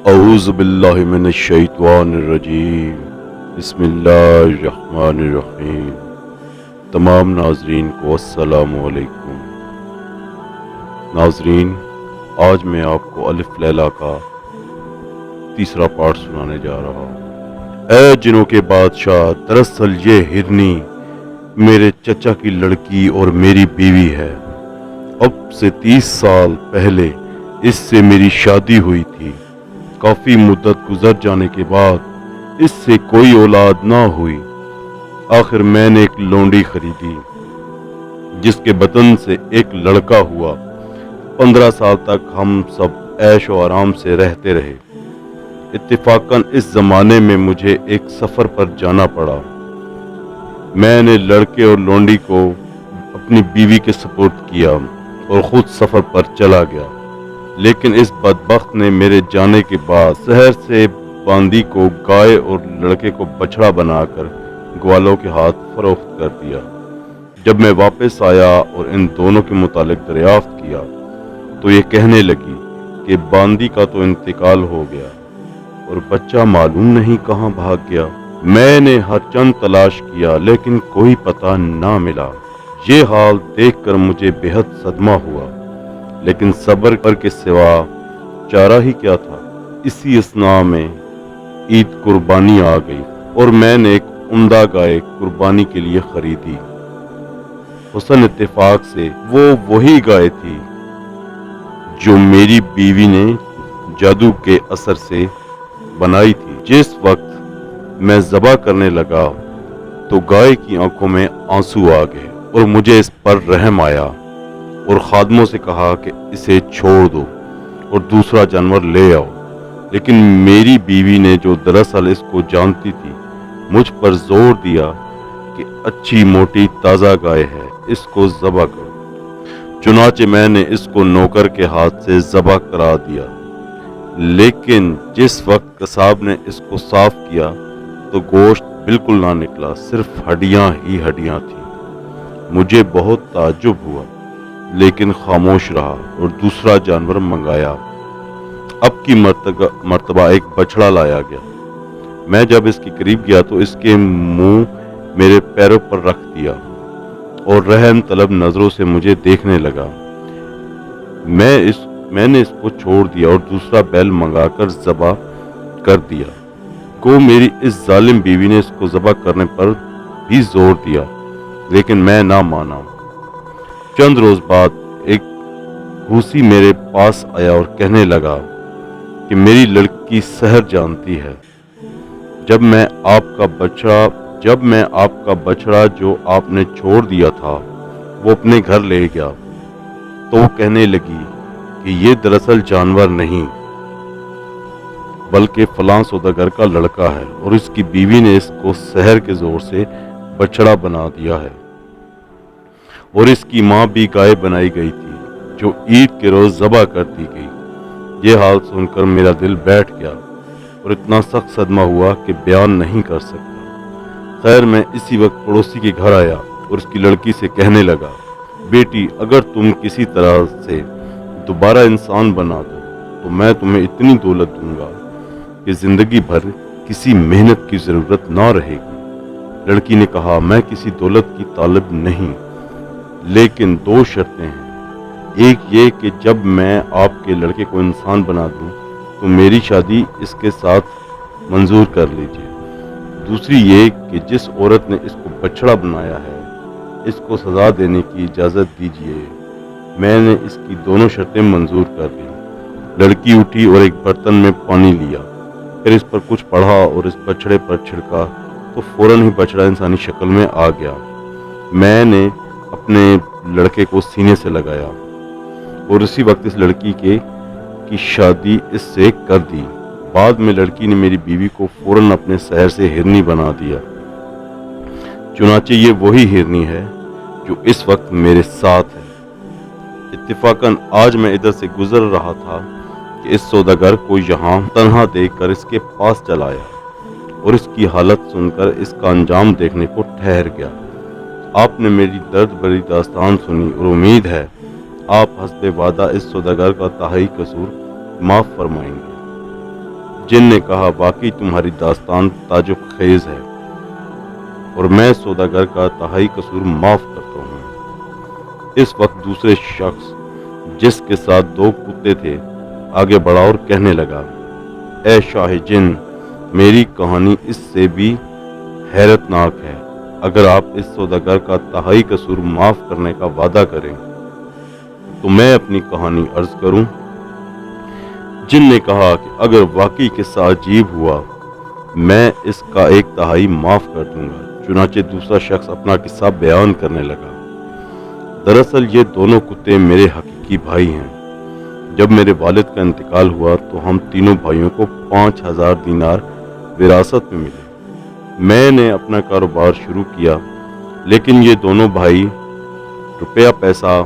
اعوذ باللہ من الشیطان الرجیم، بسم اللہ الرحمن الرحیم۔ تمام ناظرین کو السلام علیکم۔ ناظرین، آج میں آپ کو الف لیلا کا تیسرا پارٹ سنانے جا رہا ہوں۔ اے جنوں کے بادشاہ، دراصل یہ ہرنی میرے چچا کی لڑکی اور میری بیوی ہے۔ اب سے 30 سال پہلے اس سے میری شادی ہوئی تھی۔ کافی مدت گزر جانے کے بعد اس سے کوئی اولاد نہ ہوئی۔ آخر میں نے ایک لونڈی خریدی جس کے بطن سے ایک لڑکا ہوا۔ 15 سال تک ہم سب عیش و آرام سے رہتے رہے۔ اتفاقاً اس زمانے میں مجھے ایک سفر پر جانا پڑا۔ میں نے لڑکے اور لونڈی کو اپنی بیوی کے سپرد کیا اور خود سفر پر چلا گیا، لیکن اس بدبخت نے میرے جانے کے بعد شہر سے باندی کو گائے اور لڑکے کو بچڑا بنا کر گوالوں کے ہاتھ فروخت کر دیا۔ جب میں واپس آیا اور ان دونوں کے متعلق دریافت کیا تو یہ کہنے لگی کہ باندی کا تو انتقال ہو گیا اور بچہ معلوم نہیں کہاں بھاگ گیا۔ میں نے ہر چند تلاش کیا لیکن کوئی پتہ نہ ملا۔ یہ حال دیکھ کر مجھے بہت صدمہ ہوا، لیکن صبر کر کے سوا چارہ ہی کیا تھا۔ اسی اثناء میں عید قربانی آ گئی اور میں نے ایک عمدہ گائے قربانی کے لیے خریدی۔ حسن اتفاق سے وہ وہی گائے تھی جو میری بیوی نے جادو کے اثر سے بنائی تھی۔ جس وقت میں ذبح کرنے لگا تو گائے کی آنکھوں میں آنسو آ گئے اور مجھے اس پر رحم آیا اور خادموں سے کہا کہ اسے چھوڑ دو اور دوسرا جانور لے آؤ، لیکن میری بیوی نے، جو دراصل اس کو جانتی تھی، مجھ پر زور دیا کہ اچھی موٹی تازہ گائے ہے، اس کو ذبح کرو۔ چنانچہ میں نے اس کو نوکر کے ہاتھ سے ذبح کرا دیا، لیکن جس وقت قصاب نے اس کو صاف کیا تو گوشت بالکل نہ نکلا، صرف ہڈیاں ہی ہڈیاں تھیں۔ مجھے بہت تعجب ہوا لیکن خاموش رہا اور دوسرا جانور منگایا۔ اب کی مرتبہ ایک بچڑا لایا گیا۔ میں جب اس کے قریب گیا تو اس کے منہ میرے پیروں پر رکھ دیا اور رحم طلب نظروں سے مجھے دیکھنے لگا۔ میں نے اس کو چھوڑ دیا اور دوسرا بیل منگا کر ذبح کر دیا۔ میری اس ظالم بیوی نے اس کو ذبح کرنے پر بھی زور دیا، لیکن میں نہ مانا۔ چند روز بعد ایک گھوسی میرے پاس آیا اور کہنے لگا کہ میری لڑکی سحر جانتی ہے۔ جب میں آپ کا بچڑا جو آپ نے چھوڑ دیا تھا وہ اپنے گھر لے گیا تو وہ کہنے لگی کہ یہ دراصل جانور نہیں بلکہ فلاں سوداگر کا لڑکا ہے اور اس کی بیوی نے اس کو سحر کے زور سے بچڑا بنا دیا ہے، اور اس کی ماں بھی گائے بنائی گئی تھی جو عید کے روز ذبح کر دی گئی۔ یہ حال سن کر میرا دل بیٹھ گیا اور اتنا سخت صدمہ ہوا کہ بیان نہیں کر سکتا۔ خیر، میں اسی وقت پڑوسی کے گھر آیا اور اس کی لڑکی سے کہنے لگا، بیٹی، اگر تم کسی طرح سے دوبارہ انسان بنا دو تو میں تمہیں اتنی دولت دوں گا کہ زندگی بھر کسی محنت کی ضرورت نہ رہے گی۔ لڑکی نے کہا، میں کسی دولت کی طالب نہیں، لیکن 2 شرطیں ہیں۔ ایک یہ کہ جب میں آپ کے لڑکے کو انسان بنا دوں تو میری شادی اس کے ساتھ منظور کر لیجیے۔ دوسری یہ کہ جس عورت نے اس کو بچڑا بنایا ہے اس کو سزا دینے کی اجازت دیجیے۔ میں نے اس کی دونوں شرطیں منظور کر لی۔ لڑکی اٹھی اور ایک برتن میں پانی لیا، پھر اس پر کچھ پڑھا اور اس بچڑے پر چھڑکا تو فوراً ہی بچڑا انسانی شکل میں آ گیا۔ میں نے اپنے لڑکے کو سینے سے لگایا اور اسی وقت اس لڑکی کی شادی اس سے کر دی۔ بعد میں لڑکی نے میری بیوی کو فوراً اپنے شہر سے ہرنی بنا دیا۔ چنانچہ یہ وہی ہرنی ہے جو اس وقت میرے ساتھ ہے۔ اتفاقاً آج میں ادھر سے گزر رہا تھا کہ اس سوداگر کو یہاں تنہا دیکھ کر اس کے پاس چلا آیا اور اس کی حالت سن کر اس کا انجام دیکھنے کو ٹھہر گیا۔ آپ نے میری درد بھری داستان سنی اور امید ہے آپ حسب وعدہ اس سوداگر کا تہائی قصور معاف فرمائیں گے۔ جن نے کہا واقعی تمہاری داستان تعجب خیز ہے اور میں سوداگر کا تہائی قصور معاف کرتا ہوں۔ اس وقت دوسرے شخص جس کے ساتھ 2 کتے تھے آگے بڑھا اور کہنے لگا، اے شاہ جن، میری کہانی اس سے بھی حیرت ناک ہے۔ اگر آپ اس سوداگر کا تہائی قصور معاف کرنے کا وعدہ کریں تو میں اپنی کہانی عرض کروں۔ جن نے کہا کہ اگر واقعی قصہ عجیب ہوا میں اس کا 1/3 معاف کر دوں گا۔ چنانچہ دوسرا شخص اپنا قصہ بیان کرنے لگا، دراصل یہ دونوں کتے میرے حقیقی بھائی ہیں۔ جب میرے والد کا انتقال ہوا تو ہم تینوں بھائیوں کو 5000 دینار وراثت میں ملے۔ میں نے اپنا کاروبار شروع کیا، لیکن یہ دونوں بھائی روپیہ پیسہ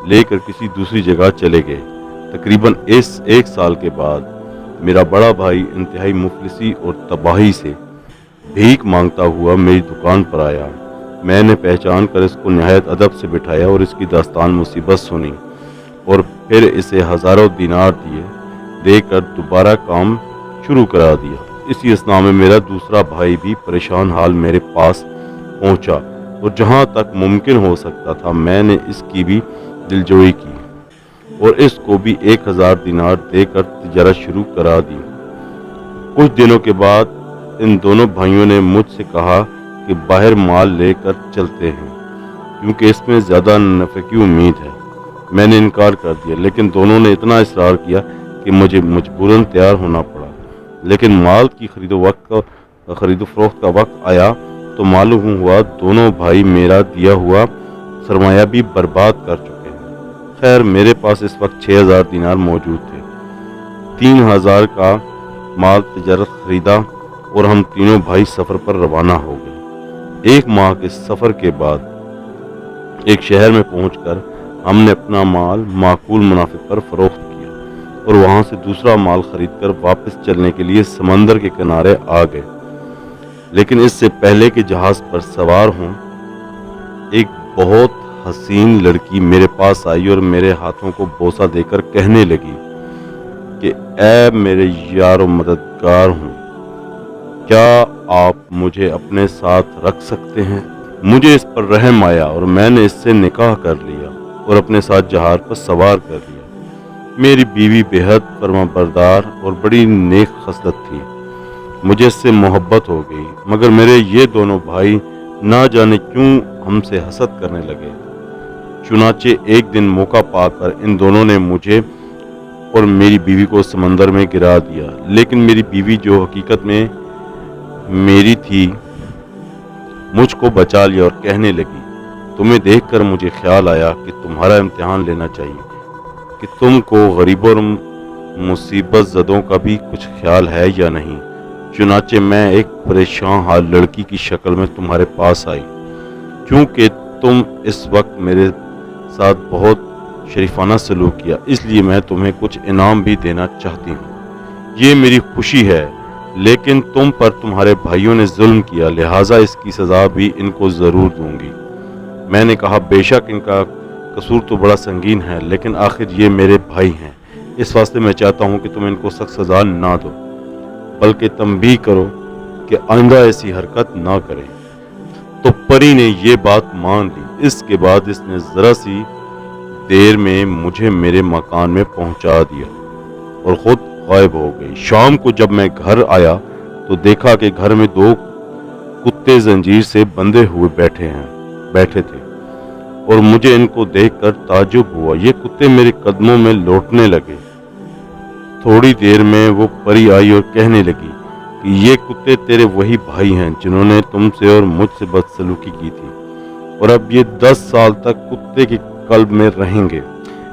لے کر کسی دوسری جگہ چلے گئے۔ تقریباً 1 سال کے بعد میرا بڑا بھائی انتہائی مفلسی اور تباہی سے بھیک مانگتا ہوا میری دکان پر آیا۔ میں نے پہچان کر اس کو نہایت ادب سے بٹھایا اور اس کی داستان مصیبت سنی اور پھر اسے ہزاروں دینار دے کر دوبارہ کام شروع کرا دیا۔ اسی اثناء میں میرا دوسرا بھائی بھی پریشان حال میرے پاس پہنچا اور جہاں تک ممکن ہو سکتا تھا میں نے اس کی بھی دلجوئی کی اور اس کو بھی 1000 دینار دے کر تجارت شروع کرا دی۔ کچھ دنوں کے بعد ان دونوں بھائیوں نے مجھ سے کہا کہ باہر مال لے کر چلتے ہیں کیونکہ اس میں زیادہ نفع کی امید ہے۔ میں نے انکار کر دیا، لیکن دونوں نے اتنا اصرار کیا کہ مجھے مجبوراً تیار ہونا پڑا۔ لیکن مال کی خرید و فروخت کا وقت آیا تو معلوم ہوا دونوں بھائی میرا دیا ہوا سرمایہ بھی برباد کر چکے ہیں۔ خیر میرے پاس اس وقت 6000 دینار موجود تھے۔ 3000 کا مال تجارت خریدا اور ہم تینوں بھائی سفر پر روانہ ہو گئے۔ 1 ماہ کے سفر کے بعد ایک شہر میں پہنچ کر ہم نے اپنا مال معقول منافع پر فروخت کیا اور وہاں سے دوسرا مال خرید کر واپس چلنے کے لیے سمندر کے کنارے آ گئے۔ لیکن اس سے پہلے کہ جہاز پر سوار ہوں ایک بہت حسین لڑکی میرے پاس آئی اور میرے ہاتھوں کو بوسہ دے کر کہنے لگی کہ اے میرے یار و مددگار ہوں، کیا آپ مجھے اپنے ساتھ رکھ سکتے ہیں؟ مجھے اس پر رحم آیا اور میں نے اس سے نکاح کر لیا اور اپنے ساتھ جہاز پر سوار کر لیا۔ میری بیوی بےحد فرما بردار اور بڑی نیک خصلت تھی، مجھے اس سے محبت ہو گئی، مگر میرے یہ دونوں بھائی نہ جانے کیوں ہم سے حسد کرنے لگے۔ چنانچہ ایک دن موقع پا کر ان دونوں نے مجھے اور میری بیوی کو سمندر میں گرا دیا، لیکن میری بیوی جو حقیقت میں میری تھی مجھ کو بچا لیا اور کہنے لگی، تمہیں دیکھ کر مجھے خیال آیا کہ تمہارا امتحان لینا چاہیے کہ تم کو غریبوں اور مصیبت زدوں کا بھی کچھ خیال ہے یا نہیں۔ چنانچہ میں ایک پریشان حال لڑکی کی شکل میں تمہارے پاس آئی، کیونکہ تم اس وقت میرے ساتھ بہت شریفانہ سلوک کیا، اس لیے میں تمہیں کچھ انعام بھی دینا چاہتی ہوں۔ یہ میری خوشی ہے، لیکن تم پر تمہارے بھائیوں نے ظلم کیا، لہٰذا اس کی سزا بھی ان کو ضرور دوں گی۔ میں نے کہا بے شک ان کا قصور تو بڑا سنگین ہے، لیکن آخر یہ میرے بھائی ہیں، اس واسطے میں چاہتا ہوں کہ تم ان کو سخت سزا نہ دو، بلکہ تنبیہ کرو کہ آئندہ ایسی حرکت نہ کریں۔ تو پری نے یہ بات مان لی۔ اس کے بعد اس نے ذرا سی دیر میں مجھے میرے مکان میں پہنچا دیا اور خود غائب ہو گئی۔ شام کو جب میں گھر آیا تو دیکھا کہ گھر میں 2 کتے زنجیر سے بندھے ہوئے بیٹھے تھے اور مجھے ان کو دیکھ کر تعجب ہوا۔ یہ کتے میرے قدموں میں لوٹنے لگے۔ تھوڑی دیر میں وہ پری آئی اور کہنے لگی کہ یہ کتے تیرے وہی بھائی ہیں جنہوں نے تم سے اور مجھ سے بدسلوکی کی تھی، اور اب یہ 10 سال تک کتے کے قلب میں رہیں گے۔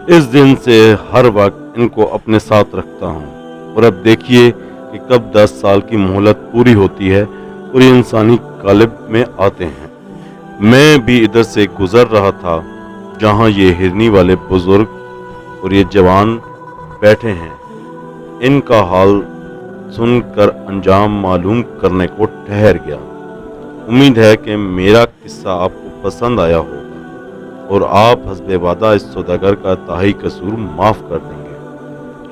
اس دن سے ہر وقت ان کو اپنے ساتھ رکھتا ہوں، اور اب دیکھیے کہ کب 10 سال کی مہلت پوری ہوتی ہے اور یہ انسانی قالب میں آتے ہیں۔ میں بھی ادھر سے گزر رہا تھا جہاں یہ ہرنی والے بزرگ اور یہ جوان بیٹھے ہیں۔ ان کا حال سن کر انجام معلوم کرنے کو ٹھہر گیا۔ امید ہے کہ میرا قصہ آپ کو پسند آیا ہوگا اور آپ حسب وعدہ اس سوداگر کا تہائی قصور معاف کر دیں گے۔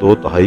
2/3